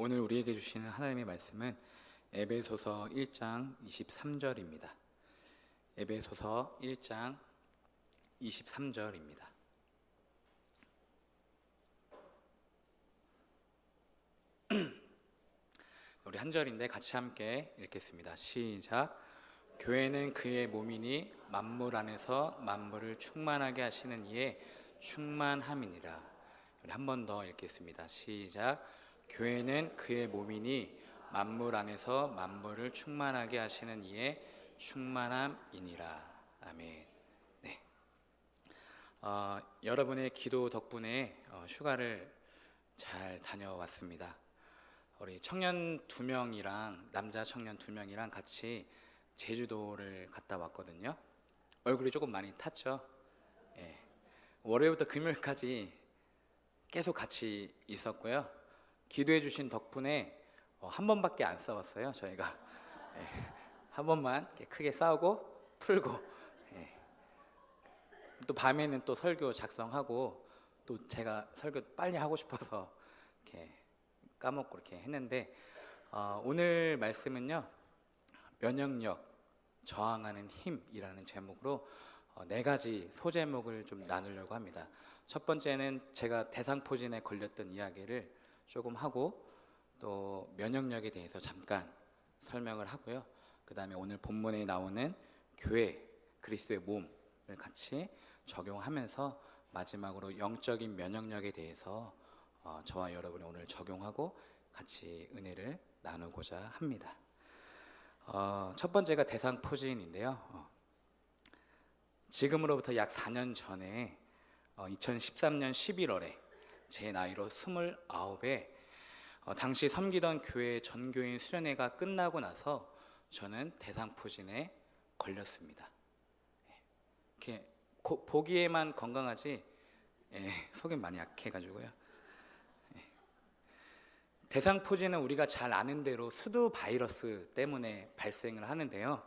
오늘 우리에게 주시는 하나님의 말씀은 에베소서 1장 23절입니다. 에베소서 1장 23절입니다. 우리 한 절인데 같이 함께 읽겠습니다. 시작. 교회는 그의 몸이니 만물 안에서 만물을 충만하게 하시는 이의 충만함이니라. 우리 한 번 더 읽겠습니다. 시작. 교회는 그의 몸이니 만물 안에서 만물을 충만하게 하시는 이의 충만함이니라. 아멘. 네. 여러분의 기도 덕분에 휴가를 잘 다녀왔습니다. 우리 청년 2명이랑 남자 청년 2명이랑 같이 제주도를 갔다 왔거든요. 얼굴이 조금 많이 탔죠. 예. 월요일부터 금요일까지 계속 같이 있었고요. 기도해 주신 덕분에 한 번밖에 안 싸웠어요. 저희가 한 번만 이렇게 크게 싸우고 풀고, 또 밤에는 또 설교 작성하고, 또 제가 설교 빨리 하고 싶어서 이렇게 까먹고 이렇게 했는데, 오늘 말씀은요, 면역력, 저항하는 힘이라는 제목으로 4가지 소제목을 좀 나누려고 합니다. 첫 번째는 제가 대상포진에 걸렸던 이야기를 조금 하고, 또 면역력에 대해서 잠깐 설명을 하고요. 그 다음에 오늘 본문에 나오는 교회, 그리스도의 몸을 같이 적용하면서 마지막으로 영적인 면역력에 대해서 저와 여러분이 오늘 적용하고 같이 은혜를 나누고자 합니다. 첫 번째가 대상포진인데요. 지금으로부터 약 4년 전에 2013년 11월에 제 나이로 29에 당시 섬기던 교회 전교인 수련회가 끝나고 나서 저는 대상포진에 걸렸습니다. 이렇게 보기에만 건강하지 속이 많이 약해가지고요. 대상포진은 우리가 잘 아는 대로 수두 바이러스 때문에 발생을 하는데요.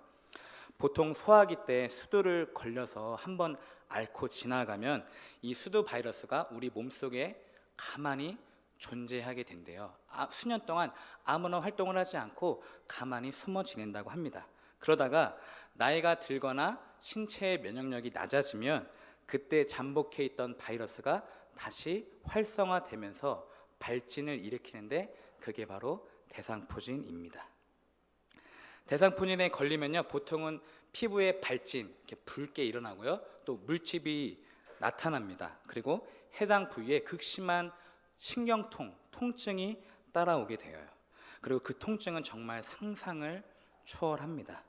보통 소화기 때 수두를 걸려서 한번 앓고 지나가면 이 수두 바이러스가 우리 몸속에 가만히 존재하게 된대요. 수년 동안 아무런 활동을 하지 않고 가만히 숨어 지낸다고 합니다. 그러다가 나이가 들거나 신체의 면역력이 낮아지면 그때 잠복해 있던 바이러스가 다시 활성화되면서 발진을 일으키는데 그게 바로 대상포진입니다. 대상포진에 걸리면요, 보통은 피부에 발진, 이렇게 붉게 일어나고요, 또 물집이 나타납니다. 그리고 해당 부위에 극심한 신경통, 통증이 따라오게 되어요. 그리고 그 통증은 정말 상상을 초월합니다.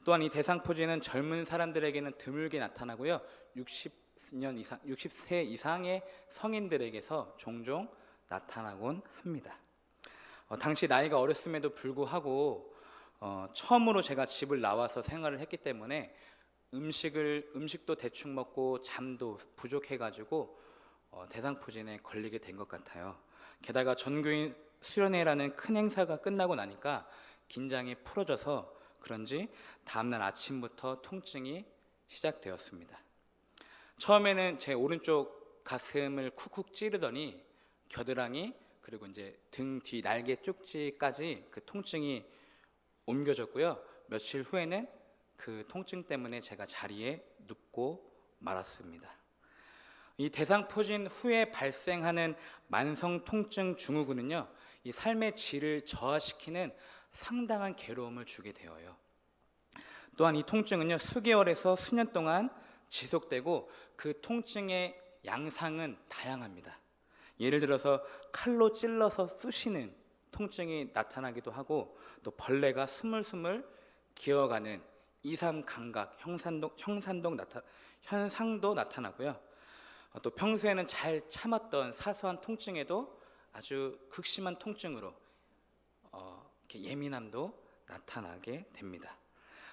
또한 이 대상포진은 젊은 사람들에게는 드물게 나타나고요, 60세 이상의 성인들에게서 종종 나타나곤 합니다. 당시 나이가 어렸음에도 불구하고 처음으로 제가 집을 나와서 생활을 했기 때문에 음식도 대충 먹고 잠도 부족해가지고 대상포진에 걸리게 된 것 같아요. 게다가 전교인 수련회라는 큰 행사가 끝나고 나니까 긴장이 풀어져서 그런지 다음날 아침부터 통증이 시작되었습니다. 처음에는 제 오른쪽 가슴을 쿡쿡 찌르더니 겨드랑이, 그리고 이제 등 뒤 날개 쪽지까지 그 통증이 옮겨졌고요. 며칠 후에는 그 통증 때문에 제가 자리에 눕고 말았습니다. 이 대상포진 후에 발생하는 만성 통증 증후군은요, 이 삶의 질을 저하시키는 상당한 괴로움을 주게 되어요. 또한 이 통증은요, 수개월에서 수년 동안 지속되고 그 통증의 양상은 다양합니다. 예를 들어서 칼로 찔러서 쑤시는 통증이 나타나기도 하고, 또 벌레가 스물스물 기어가는 이삼 감각 현상도 나타나고요. 또 평소에는 잘 참았던 사소한 통증에도 아주 극심한 통증으로 이렇게 예민함도 나타나게 됩니다.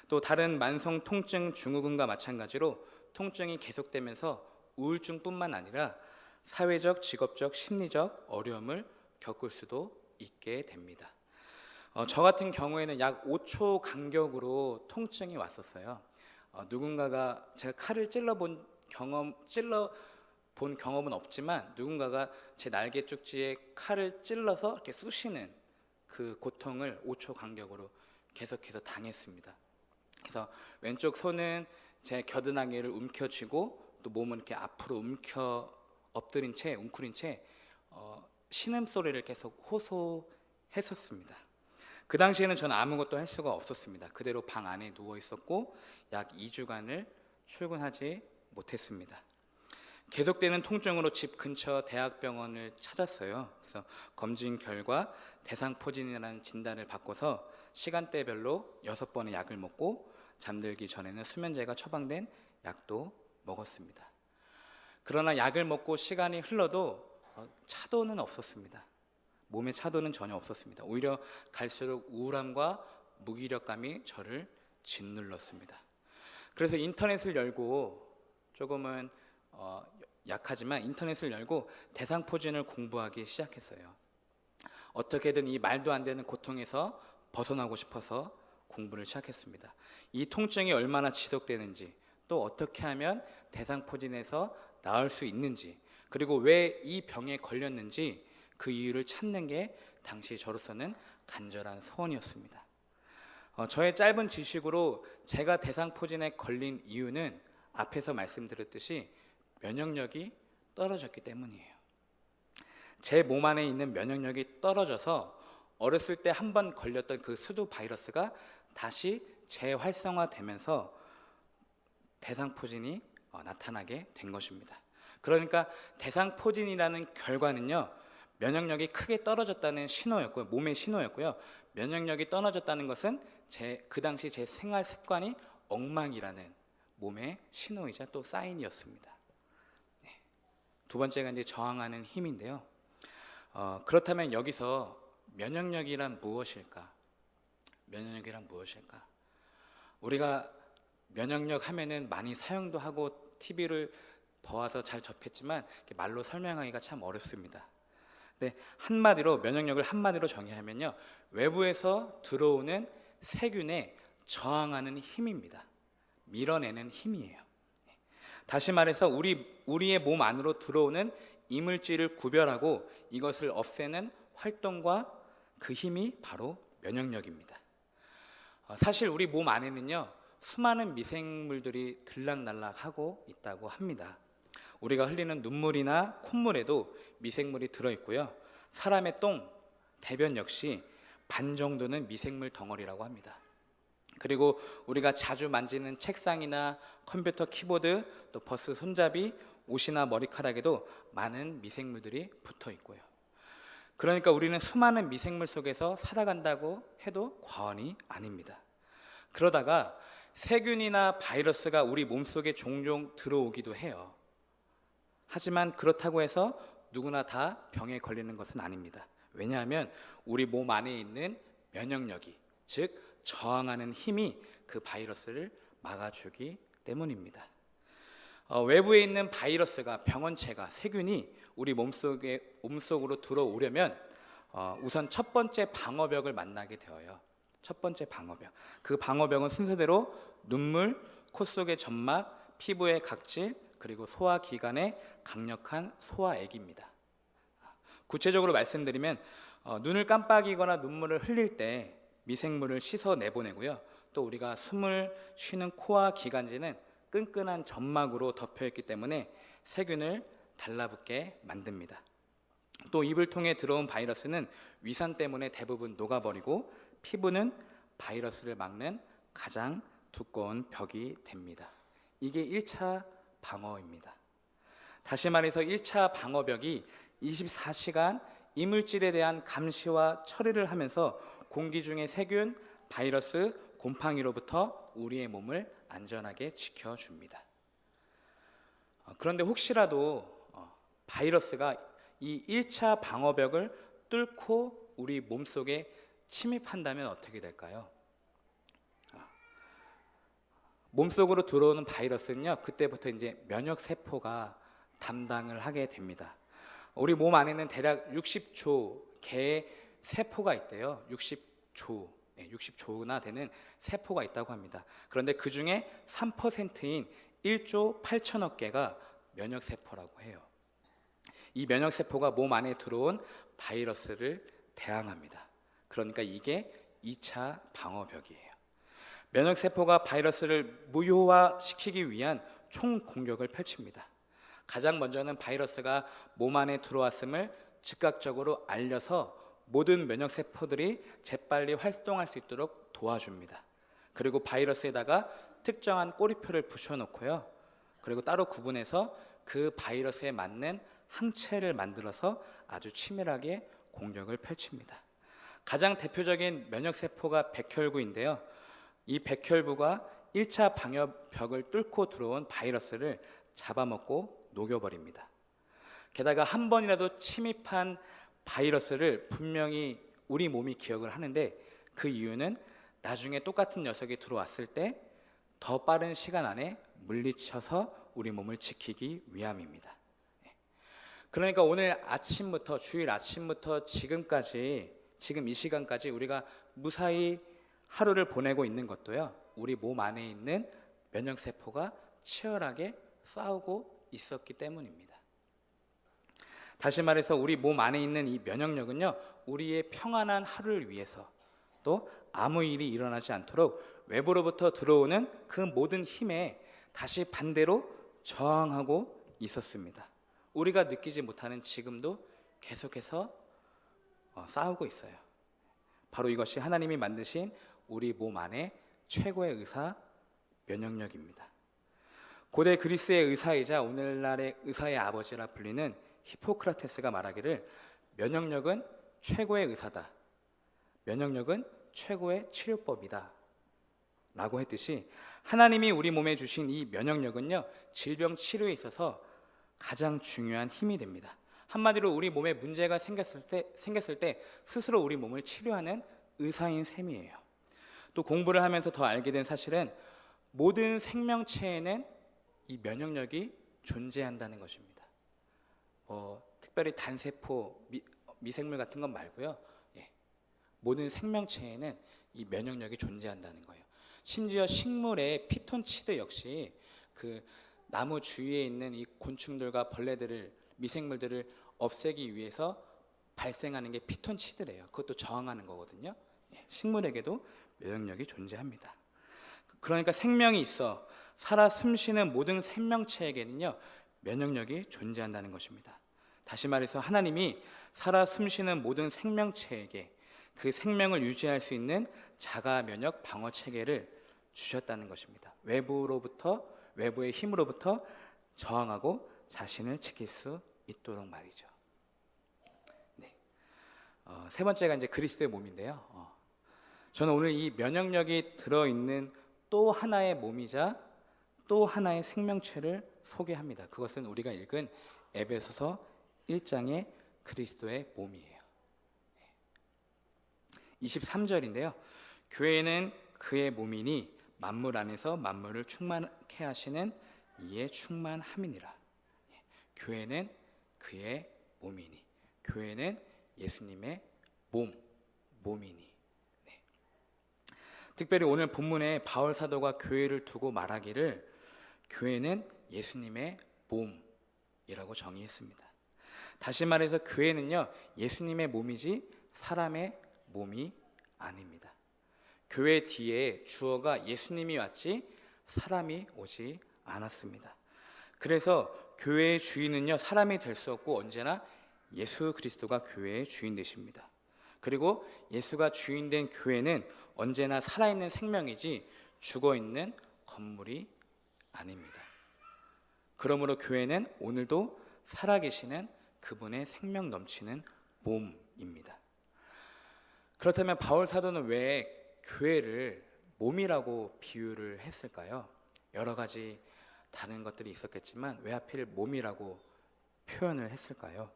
또 다른 만성 통증 증후군과 마찬가지로 통증이 계속되면서 우울증뿐만 아니라 사회적, 직업적, 심리적 어려움을 겪을 수도 있게 됩니다. 저 같은 경우에는 약 5초 간격으로 통증이 왔었어요. 누군가가 제가 칼을 찔러 본 경험은 없지만 누군가가 제 날개 쪽지에 칼을 찔러서 이렇게 쑤시는 그 고통을 5초 간격으로 계속해서 당했습니다. 그래서 왼쪽 손은 제 겨드랑이를 움켜쥐고 또 몸은 이렇게 앞으로 엎드린 채 웅크린 채 신음소리를 계속 호소했었습니다. 그 당시에는 저는 아무것도 할 수가 없었습니다. 그대로 방 안에 누워 있었고 약 2주간을 출근하지 못했습니다. 계속되는 통증으로 집 근처 대학병원을 찾았어요. 그래서 검진 결과 대상포진이라는 진단을 받고서 시간대별로 6번의 약을 먹고 잠들기 전에는 수면제가 처방된 약도 먹었습니다. 그러나 약을 먹고 시간이 흘러도 차도는 없었습니다. 몸에 차도는 전혀 없었습니다. 오히려 갈수록 우울함과 무기력감이 저를 짓눌렀습니다. 그래서 인터넷을 열고 조금은 약하지만 인터넷을 열고 대상포진을 공부하기 시작했어요. 어떻게든 이 말도 안 되는 고통에서 벗어나고 싶어서 공부를 시작했습니다. 이 통증이 얼마나 지속되는지, 또 어떻게 하면 대상포진에서 나을 수 있는지, 그리고 왜 이 병에 걸렸는지 그 이유를 찾는 게 당시 저로서는 간절한 소원이었습니다. 저의 짧은 지식으로 제가 대상포진에 걸린 이유는 앞에서 말씀드렸듯이 면역력이 떨어졌기 때문이에요. 제 몸 안에 있는 면역력이 떨어져서 어렸을 때 한 번 걸렸던 그 수두 바이러스가 다시 재활성화되면서 대상포진이 나타나게 된 것입니다. 그러니까 대상포진이라는 결과는요, 면역력이 크게 떨어졌다는 신호였고요, 몸의 신호였고요. 면역력이 떨어졌다는 것은 그 당시 제 생활 습관이 엉망이라는 몸의 신호이자 또 사인이었습니다. 네. 두 번째가 이제 저항하는 힘인데요. 그렇다면 여기서 면역력이란 무엇일까? 면역력이란 무엇일까? 우리가 면역력 하면은 많이 사용도 하고 TV를 봐와서 잘 접했지만 말로 설명하기가 참 어렵습니다. 네, 한마디로 면역력을 한마디로 정의하면요, 외부에서 들어오는 세균에 저항하는 힘입니다. 밀어내는 힘이에요. 다시 말해서 우리의 몸 안으로 들어오는 이물질을 구별하고 이것을 없애는 활동과 그 힘이 바로 면역력입니다. 사실 우리 몸 안에는요, 수많은 미생물들이 들락날락하고 있다고 합니다. 우리가 흘리는 눈물이나 콧물에도 미생물이 들어있고요, 사람의 똥, 대변 역시 반 정도는 미생물 덩어리라고 합니다. 그리고 우리가 자주 만지는 책상이나 컴퓨터 키보드, 또 버스 손잡이, 옷이나 머리카락에도 많은 미생물들이 붙어 있고요. 그러니까 우리는 수많은 미생물 속에서 살아간다고 해도 과언이 아닙니다. 그러다가 세균이나 바이러스가 우리 몸속에 종종 들어오기도 해요. 하지만 그렇다고 해서 누구나 다 병에 걸리는 것은 아닙니다. 왜냐하면 우리 몸 안에 있는 면역력이, 즉 저항하는 힘이 그 바이러스를 막아주기 때문입니다. 외부에 있는 바이러스가, 병원체가, 세균이 우리 몸속으로 들어오려면 우선 첫 번째 방어벽을 만나게 되어요. 첫 번째 방어벽. 그 방어벽은 순서대로 눈물, 코 속의 점막, 피부의 각질, 그리고 소화기관의 강력한 소화액입니다. 구체적으로 말씀드리면 눈을 깜빡이거나 눈물을 흘릴 때 미생물을 씻어 내보내고요, 또 우리가 숨을 쉬는 코와 기관지는 끈끈한 점막으로 덮여있기 때문에 세균을 달라붙게 만듭니다. 또 입을 통해 들어온 바이러스는 위산 때문에 대부분 녹아버리고 피부는 바이러스를 막는 가장 두꺼운 벽이 됩니다. 이게 1차 방어입니다. 다시 말해서 1차 방어벽이 24시간 이물질에 대한 감시와 처리를 하면서 공기 중의 세균, 바이러스, 곰팡이로부터 우리의 몸을 안전하게 지켜줍니다. 그런데 혹시라도 바이러스가 이 1차 방어벽을 뚫고 우리 몸속에 침입한다면 어떻게 될까요? 몸속으로 들어오는 바이러스는요, 그때부터 이제 면역 세포가 담당을 하게 됩니다. 우리 몸 안에는 대략 60조 개의 세포가 있대요. 60조나 되는 세포가 있다고 합니다. 그런데 그 중에 3%인 1조 8천억 개가 면역 세포라고 해요. 이 면역세포가 몸 안에 들어온 바이러스를 대항합니다. 그러니까 이게 2차 방어벽이에요. 면역세포가 바이러스를 무효화시키기 위한 총공격을 펼칩니다. 가장 먼저는 바이러스가 몸 안에 들어왔음을 즉각적으로 알려서 모든 면역세포들이 재빨리 활동할 수 있도록 도와줍니다. 그리고 바이러스에다가 특정한 꼬리표를 붙여놓고요. 그리고 따로 구분해서 그 바이러스에 맞는 항체를 만들어서 아주 치밀하게 공격을 펼칩니다. 가장 대표적인 면역세포가 백혈구인데요. 이 백혈구가 1차 방어벽을 뚫고 들어온 바이러스를 잡아먹고 녹여버립니다. 게다가 한 번이라도 침입한 바이러스를 분명히 우리 몸이 기억을 하는데, 그 이유는 나중에 똑같은 녀석이 들어왔을 때 더 빠른 시간 안에 물리쳐서 우리 몸을 지키기 위함입니다. 그러니까 오늘 아침부터, 주일 아침부터 지금 이 시간까지 우리가 무사히 하루를 보내고 있는 것도요, 우리 몸 안에 있는 면역세포가 치열하게 싸우고 있었기 때문입니다. 다시 말해서 우리 몸 안에 있는 이 면역력은요, 우리의 평안한 하루를 위해서, 또 아무 일이 일어나지 않도록 외부로부터 들어오는 그 모든 힘에 다시 반대로 저항하고 있었습니다. 우리가 느끼지 못하는 지금도 계속해서 싸우고 있어요. 바로 이것이 하나님이 만드신 우리 몸 안에 최고의 의사, 면역력입니다. 고대 그리스의 의사이자 오늘날의 의사의 아버지라 불리는 히포크라테스가 말하기를, 면역력은 최고의 의사다, 면역력은 최고의 치료법이다 라고 했듯이, 하나님이 우리 몸에 주신 이 면역력은요, 질병 치료에 있어서 가장 중요한 힘이 됩니다. 한마디로 우리 몸에 문제가 생겼을 때 스스로 우리 몸을 치료하는 의사인 셈이에요. 또 공부를 하면서 더 알게 된 사실은, 모든 생명체에는 이 면역력이 존재한다는 것입니다. 특별히 단세포, 미생물 같은 건 말고요. 모든 생명체에는 이 면역력이 존재한다는 거예요. 심지어 식물의 피톤치드 역시 그 나무 주위에 있는 이 곤충들과 벌레들을, 미생물들을 없애기 위해서 발생하는 게 피톤치드래요. 그것도 저항하는 거거든요. 식물에게도 면역력이 존재합니다. 그러니까 생명이 있어 살아 숨쉬는 모든 생명체에게는요, 면역력이 존재한다는 것입니다. 다시 말해서 하나님이 살아 숨쉬는 모든 생명체에게 그 생명을 유지할 수 있는 자가 면역 방어 체계를 주셨다는 것입니다. 외부의 힘으로부터 저항하고 자신을 지킬 수 있도록 말이죠. 세 번째가 이제 그리스도의 몸인데요. 저는 오늘 이 면역력이 들어있는 또 하나의 몸이자 또 하나의 생명체를 소개합니다. 그것은 우리가 읽은 에베소서 1장의 그리스도의 몸이에요. 23절인데요. 교회는 그의 몸이니 만물 안에서 만물을 충만케 하시는 이에 충만함이니라. 교회는 그의 몸이니, 교회는 예수님의 몸이니. 특별히 오늘 본문에 바울 사도가 교회를 두고 말하기를, 교회는 예수님의 몸이라고 정의했습니다. 다시 말해서 교회는요, 예수님의 몸이지 사람의 몸이 아닙니다. 교회 뒤에 주어가 예수님이 왔지 사람이 오지 않았습니다. 그래서 교회의 주인은요, 사람이 될 수 없고 언제나 예수 그리스도가 교회의 주인 되십니다. 그리고 예수가 주인 된 교회는 언제나 살아있는 생명이지 죽어있는 건물이 아닙니다. 그러므로 교회는 오늘도 살아계시는 그분의 생명 넘치는 몸입니다. 그렇다면 바울 사도는 왜 교회를 몸이라고 비유를 했을까요? 여러 가지 다른 것들이 있었겠지만 왜 하필 몸이라고 표현을 했을까요?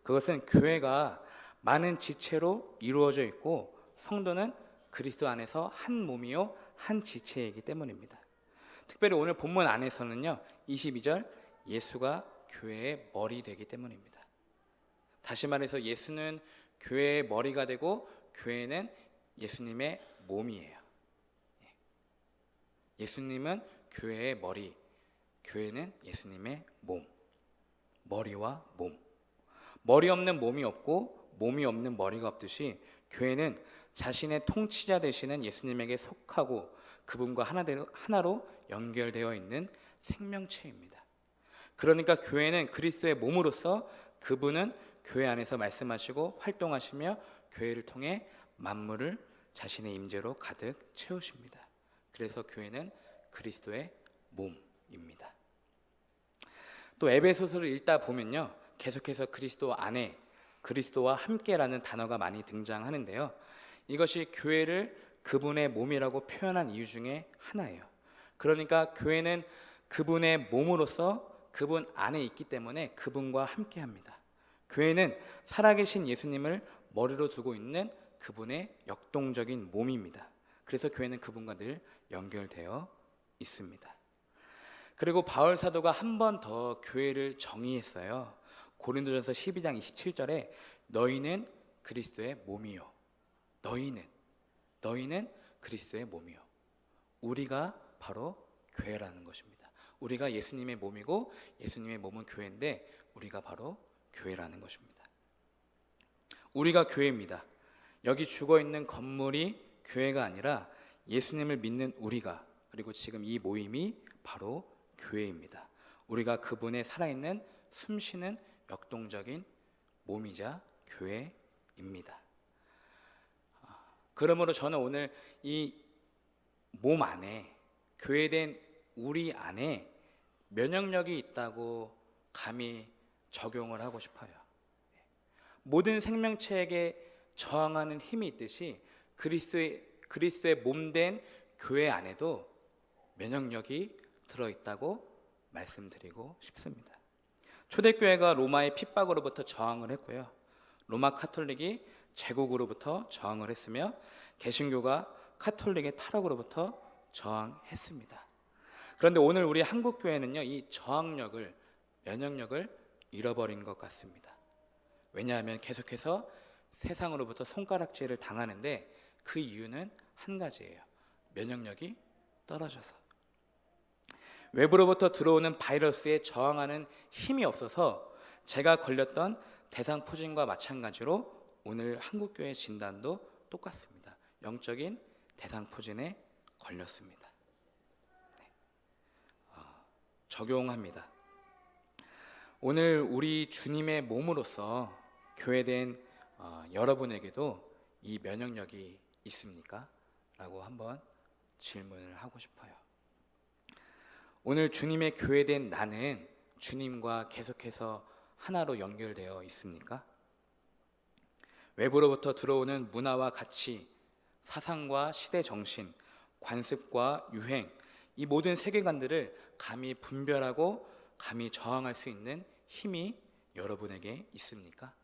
그것은 교회가 많은 지체로 이루어져 있고 성도는 그리스도 안에서 한 몸이요 한 지체이기 때문입니다. 특별히 오늘 본문 안에서는요, 22절, 예수가 교회의 머리 되기 때문입니다. 다시 말해서 예수는 교회의 머리가 되고 교회는 예수님의 몸이에요. 예수님은 교회의 머리, 교회는 예수님의 머리와 몸. 머리 없는 몸이 없고 몸이 없는 머리가 없듯이 교회는 자신의 통치자 되시는 예수님에게 속하고 그분과 하나로 연결되어 있는 생명체입니다. 그러니까 교회는 그리스도의 몸으로서 그분은 교회 안에서 말씀하시고 활동하시며 교회를 통해 만물을 자신의 임재로 가득 채우십니다. 그래서 교회는 그리스도의 몸입니다. 또 에베소서를 읽다 보면요, 계속해서 그리스도 안에, 그리스도와 함께라는 단어가 많이 등장하는데요, 이것이 교회를 그분의 몸이라고 표현한 이유 중에 하나예요. 그러니까 교회는 그분의 몸으로서 그분 안에 있기 때문에 그분과 함께합니다. 교회는 살아계신 예수님을 머리로 두고 있는 그분의 역동적인 몸입니다. 그래서 교회는 그분과 늘 연결되어 있습니다. 그리고 바울 사도가 한 번 더 교회를 정의했어요. 고린도전서 12장 27절에 너희는 그리스도의 몸이요. 너희는 그리스도의 몸이요. 우리가 바로 교회라는 것입니다. 우리가 예수님의 몸이고 예수님의 몸은 교회인데 우리가 바로 교회라는 것입니다. 우리가 교회입니다. 여기 죽어있는 건물이 교회가 아니라 예수님을 믿는 우리가, 그리고 지금 이 모임이 바로 교회입니다. 우리가 그분의 살아있는 숨쉬는 역동적인 몸이자 교회입니다. 그러므로 저는 오늘 이 몸 안에, 교회된 우리 안에 면역력이 있다고 감히 적용을 하고 싶어요. 모든 생명체에게 저항하는 힘이 있듯이 그리스도의 몸된 교회 안에도 면역력이 들어있다고 말씀드리고 싶습니다. 초대교회가 로마의 핍박으로부터 저항을 했고요, 로마 카톨릭이 제국으로부터 저항을 했으며 개신교가 카톨릭의 타락으로부터 저항했습니다. 그런데 오늘 우리 한국교회는요, 이 저항력을, 면역력을 잃어버린 것 같습니다. 왜냐하면 계속해서 세상으로부터 손가락질을 당하는데 그 이유는 한 가지예요. 면역력이 떨어져서. 외부로부터 들어오는 바이러스에 저항하는 힘이 없어서 제가 걸렸던 대상포진과 마찬가지로 오늘 한국교회 진단도 똑같습니다. 영적인 대상포진에 걸렸습니다. 적용합니다. 오늘 우리 주님의 몸으로서 교회된 여러분에게도 이 면역력이 있습니까? 라고 한번 질문을 하고 싶어요. 오늘 주님의 교회된 나는 주님과 계속해서 하나로 연결되어 있습니까? 외부로부터 들어오는 문화와 가치, 사상과 시대 정신, 관습과 유행, 이 모든 세계관들을 감히 분별하고 감히 저항할 수 있는 힘이 여러분에게 있습니까?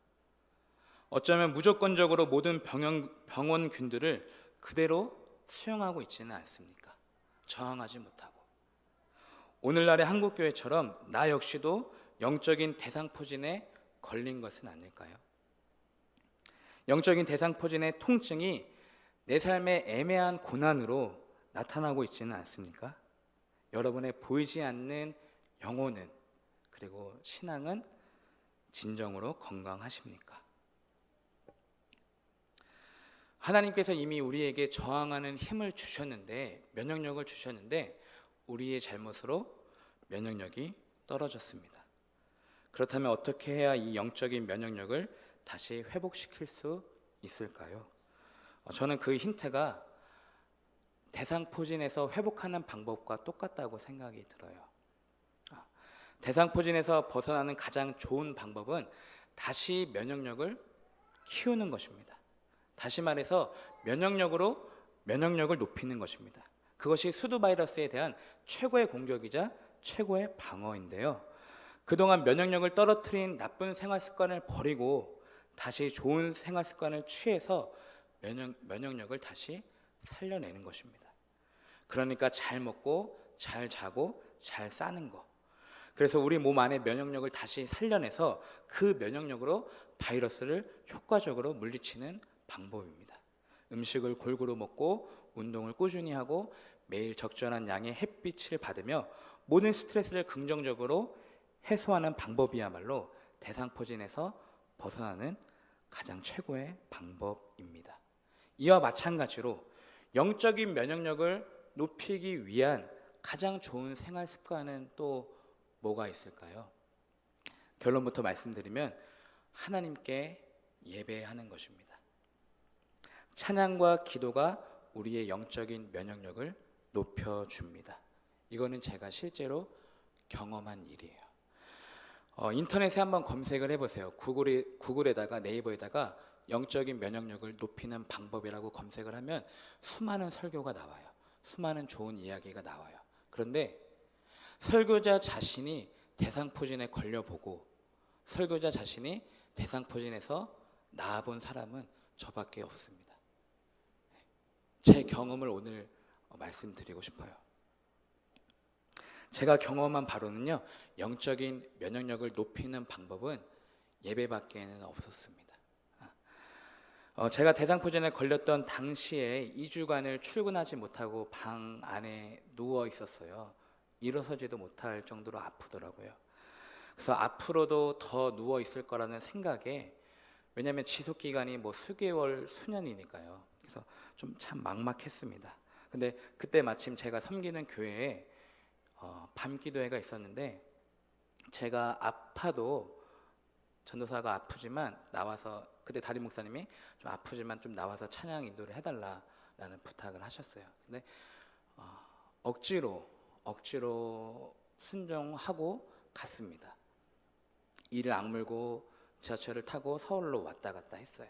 어쩌면 무조건적으로 모든 병원균들을 그대로 수용하고 있지는 않습니까? 저항하지 못하고. 오늘날의 한국교회처럼 나 역시도 영적인 대상포진에 걸린 것은 아닐까요? 영적인 대상포진의 통증이 내 삶의 애매한 고난으로 나타나고 있지는 않습니까? 여러분의 보이지 않는 영혼은, 그리고 신앙은 진정으로 건강하십니까? 하나님께서 이미 우리에게 저항하는 힘을 주셨는데, 면역력을 주셨는데 우리의 잘못으로 면역력이 떨어졌습니다. 그렇다면 어떻게 해야 이 영적인 면역력을 다시 회복시킬 수 있을까요? 저는 그 힌트가 대상포진에서 회복하는 방법과 똑같다고 생각이 들어요. 대상포진에서 벗어나는 가장 좋은 방법은 다시 면역력을 키우는 것입니다. 다시 말해서 면역력으로 면역력을 높이는 것입니다. 그것이 수두 바이러스에 대한 최고의 공격이자 최고의 방어인데요, 그동안 면역력을 떨어뜨린 나쁜 생활 습관을 버리고 다시 좋은 생활 습관을 취해서 면역력을 다시 살려내는 것입니다. 그러니까 잘 먹고 잘 자고 잘 싸는 거. 그래서 우리 몸 안에 면역력을 다시 살려내서 그 면역력으로 바이러스를 효과적으로 물리치는 방법입니다. 음식을 골고루 먹고 운동을 꾸준히 하고 매일 적절한 양의 햇빛을 받으며 모든 스트레스를 긍정적으로 해소하는 방법이야말로 대상포진에서 벗어나는 가장 최고의 방법입니다. 이와 마찬가지로 영적인 면역력을 높이기 위한 가장 좋은 생활 습관은 또 뭐가 있을까요? 결론부터 말씀드리면 하나님께 예배하는 것입니다. 찬양과 기도가 우리의 영적인 면역력을 높여줍니다. 이거는 제가 실제로 경험한 일이에요. 인터넷에 한번 검색을 해보세요. 구글에다가 네이버에다가 영적인 면역력을 높이는 방법이라고 검색을 하면 수많은 설교가 나와요. 수많은 좋은 이야기가 나와요. 그런데 설교자 자신이 대상포진에 걸려보고 설교자 자신이 대상포진에서 나아본 사람은 저밖에 없습니다. 제 경험을 오늘 말씀드리고 싶어요. 제가 경험한 바로는요, 영적인 면역력을 높이는 방법은 예배밖에는 없었습니다. 제가 대상포진에 걸렸던 당시에 2주간을 출근하지 못하고 방 안에 누워 있었어요. 일어서지도 못할 정도로 아프더라고요. 그래서 앞으로도 더 누워 있을 거라는 생각에, 왜냐하면 지속 기간이 뭐 수개월, 수년이니까요. 그래서 좀 참 막막했습니다. 근데 그때 마침 제가 섬기는 교회에 밤 기도회가 있었는데, 제가 아파도 전도사가 아프지만 나와서, 그때 담임 목사님이 좀 아프지만 좀 나와서 찬양 인도를 해달라는 부탁을 하셨어요. 근데 억지로 순종하고 갔습니다. 이를 악물고 지하철을 타고 서울로 왔다 갔다 했어요.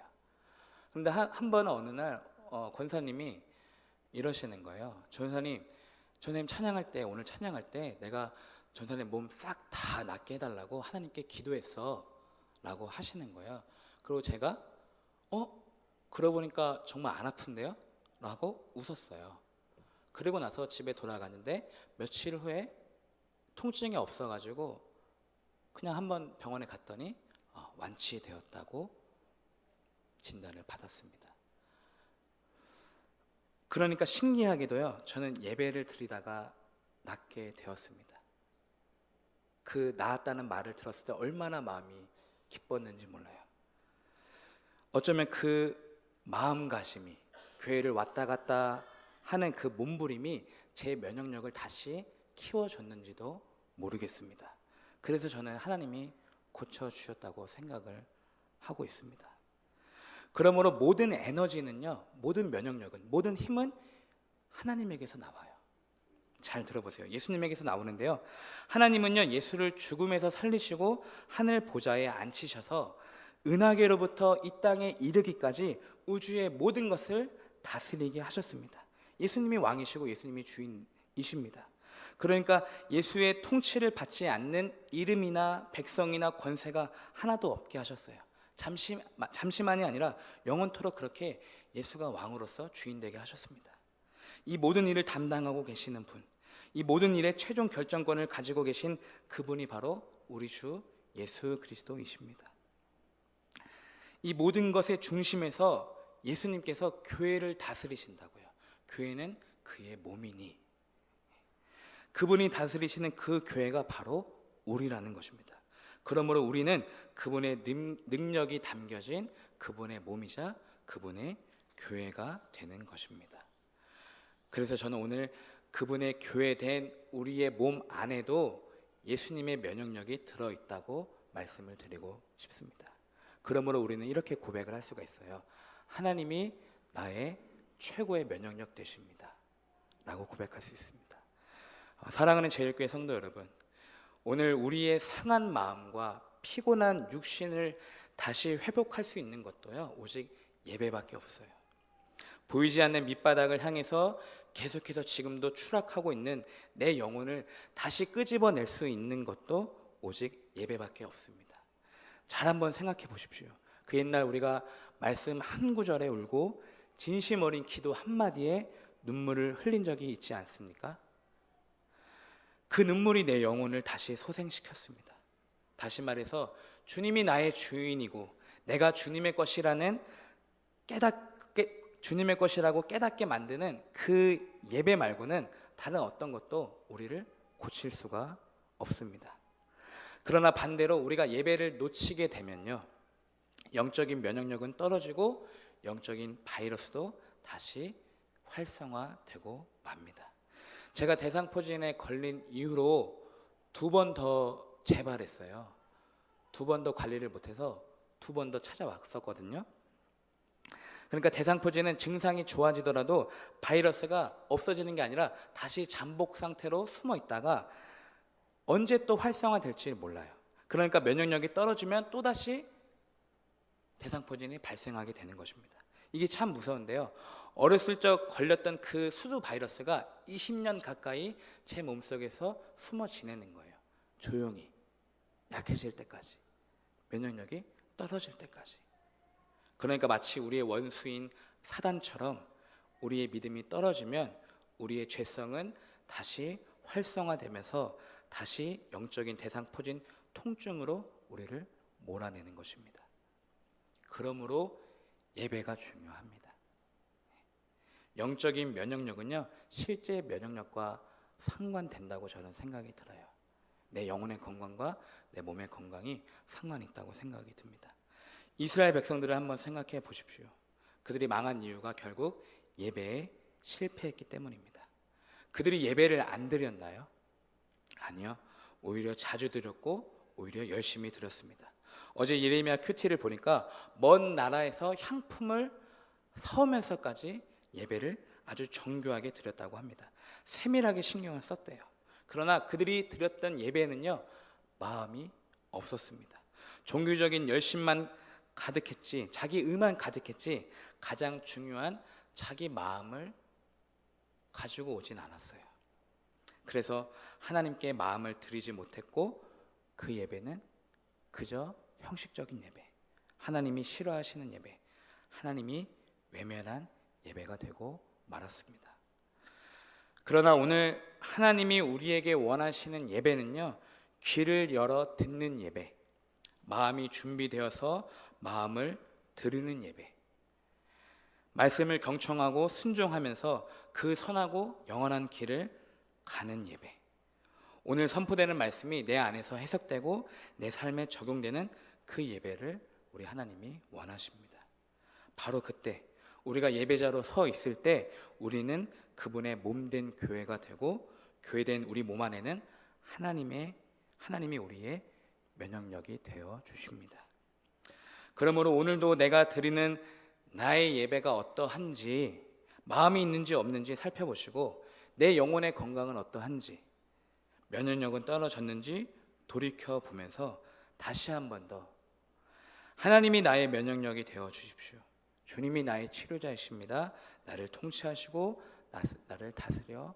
근데 한 번은 어느 날 권사님이 이러시는 거예요. 전사님 찬양할 때, 오늘 찬양할 때 내가 전사님 몸 싹 다 낫게 해달라고 하나님께 기도했어 라고 하시는 거예요. 그리고 제가 그러고 보니까 정말 안 아픈데요? 라고 웃었어요. 그리고 나서 집에 돌아가는데 며칠 후에 통증이 없어가지고 그냥 한번 병원에 갔더니 완치되었다고 진단을 받았습니다. 그러니까 신기하게도요, 저는 예배를 드리다가 낫게 되었습니다. 그 나았다는 말을 들었을 때 얼마나 마음이 기뻤는지 몰라요. 어쩌면 그 마음가짐이, 교회를 왔다 갔다 하는 그 몸부림이 제 면역력을 다시 키워줬는지도 모르겠습니다. 그래서 저는 하나님이 고쳐주셨다고 생각을 하고 있습니다. 그러므로 모든 에너지는요, 모든 면역력은, 모든 힘은 하나님에게서 나와요. 잘 들어보세요. 예수님에게서 나오는데요, 하나님은요, 예수를 죽음에서 살리시고 하늘 보좌에 앉히셔서 은하계로부터 이 땅에 이르기까지 우주의 모든 것을 다스리게 하셨습니다. 예수님이 왕이시고 예수님이 주인이십니다. 그러니까 예수의 통치를 받지 않는 이름이나 백성이나 권세가 하나도 없게 하셨어요. 잠시만이 아니라 영원토록 그렇게 예수가 왕으로서 주인 되게 하셨습니다. 이 모든 일을 담당하고 계시는 분, 이 모든 일의 최종 결정권을 가지고 계신 그분이 바로 우리 주 예수 그리스도이십니다. 이 모든 것의 중심에서 예수님께서 교회를 다스리신다고요. 교회는 그의 몸이니 그분이 다스리시는 그 교회가 바로 우리라는 것입니다. 그러므로 우리는 그분의 능력이 담겨진 그분의 몸이자 그분의 교회가 되는 것입니다. 그래서 저는 오늘 그분의 교회된 우리의 몸 안에도 예수님의 면역력이 들어있다고 말씀을 드리고 싶습니다. 그러므로 우리는 이렇게 고백을 할 수가 있어요. 하나님이 나의 최고의 면역력 되십니다 라고 고백할 수 있습니다. 사랑하는 제일교회 성도 여러분, 오늘 우리의 상한 마음과 피곤한 육신을 다시 회복할 수 있는 것도요, 오직 예배밖에 없어요. 보이지 않는 밑바닥을 향해서 계속해서 지금도 추락하고 있는 내 영혼을 다시 끄집어낼 수 있는 것도 오직 예배밖에 없습니다. 잘 한번 생각해 보십시오. 그 옛날 우리가 말씀 한 구절에 울고 진심 어린 기도 한마디에 눈물을 흘린 적이 있지 않습니까? 그 눈물이 내 영혼을 다시 소생시켰습니다. 다시 말해서 주님이 나의 주인이고 내가 주님의 것이라는 주님의 것이라고 깨닫게 만드는 그 예배 말고는 다른 어떤 것도 우리를 고칠 수가 없습니다. 그러나 반대로 우리가 예배를 놓치게 되면요, 영적인 면역력은 떨어지고 영적인 바이러스도 다시 활성화되고 맙니다. 제가 대상포진에 걸린 이후로 2번 더 재발했어요. 2번 더 관리를 못해서 2번 더 찾아왔었거든요. 그러니까 대상포진은 증상이 좋아지더라도 바이러스가 없어지는 게 아니라 다시 잠복 상태로 숨어 있다가 언제 또 활성화될지 몰라요. 그러니까 면역력이 떨어지면 또다시 대상포진이 발생하게 되는 것입니다. 이게 참 무서운데요, 어렸을 적 걸렸던 그 수두 바이러스가 20년 가까이 제 몸속에서 숨어 지내는 거예요. 조용히, 약해질 때까지, 면역력이 떨어질 때까지. 그러니까 마치 우리의 원수인 사단처럼 우리의 믿음이 떨어지면 우리의 죄성은 다시 활성화되면서 다시 영적인 대상포진 통증으로 우리를 몰아내는 것입니다. 그러므로 예배가 중요합니다. 영적인 면역력은요, 실제 면역력과 상관된다고 저는 생각이 들어요. 내 영혼의 건강과 내 몸의 건강이 상관이 있다고 생각이 듭니다. 이스라엘 백성들을 한번 생각해 보십시오. 그들이 망한 이유가 결국 예배에 실패했기 때문입니다. 그들이 예배를 안 드렸나요? 아니요. 오히려 자주 드렸고 오히려 열심히 드렸습니다. 어제 예레미야 큐티를 보니까 먼 나라에서 향품을 사오면서까지 예배를 아주 정교하게 드렸다고 합니다. 세밀하게 신경을 썼대요. 그러나 그들이 드렸던 예배는요, 마음이 없었습니다. 종교적인 열심만 가득했지, 자기 의만 가득했지, 가장 중요한 자기 마음을 가지고 오진 않았어요. 그래서 하나님께 마음을 드리지 못했고 그 예배는 그저 형식적인 예배, 하나님이 싫어하시는 예배, 하나님이 외면한 예배가 되고 말았습니다. 그러나 오늘 하나님이 우리에게 원하시는 예배는요, 귀를 열어 듣는 예배, 마음이 준비되어서 마음을 드리는 예배, 말씀을 경청하고 순종하면서 그 선하고 영원한 길을 가는 예배. 오늘 선포되는 말씀이 내 안에서 해석되고 내 삶에 적용되는 그 예배를 우리 하나님이 원하십니다. 바로 그때 우리가 예배자로 서 있을 때 우리는 그분의 몸된 교회가 되고, 교회된 우리 몸 안에는 하나님이 우리의 면역력이 되어 주십니다. 그러므로 오늘도 내가 드리는 나의 예배가 어떠한지, 마음이 있는지 없는지 살펴보시고 내 영혼의 건강은 어떠한지, 면역력은 떨어졌는지 돌이켜보면서 다시 한 번 더 하나님이 나의 면역력이 되어 주십시오. 주님이 나의 치료자이십니다. 나를 통치하시고 나를 다스려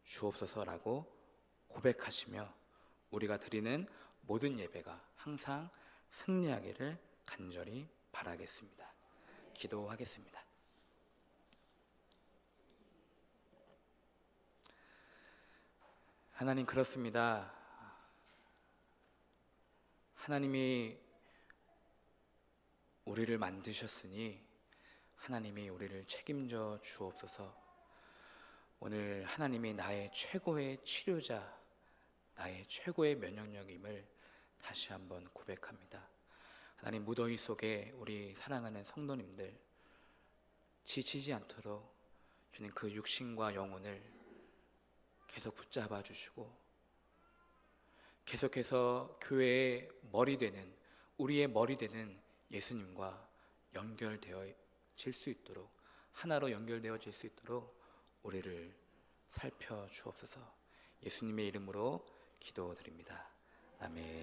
주옵소서라고 고백하시며 우리가 드리는 모든 예배가 항상 승리하기를 간절히 바라겠습니다. 기도하겠습니다. 하나님, 그렇습니다. 하나님이 우리를 만드셨으니 하나님이 우리를 책임져 주옵소서. 오늘 하나님이 나의 최고의 치료자, 나의 최고의 면역력임을 다시 한번 고백합니다. 하나님, 무더위 속에 우리 사랑하는 성도님들 지치지 않도록 주님 그 육신과 영혼을 계속 붙잡아 주시고 계속해서 교회의 머리 되는, 우리의 머리 되는 예수님과 연결되어질 수 있도록, 하나로 연결되어질 수 있도록 우리를 살펴주옵소서. 예수님의 이름으로 기도드립니다. 아멘.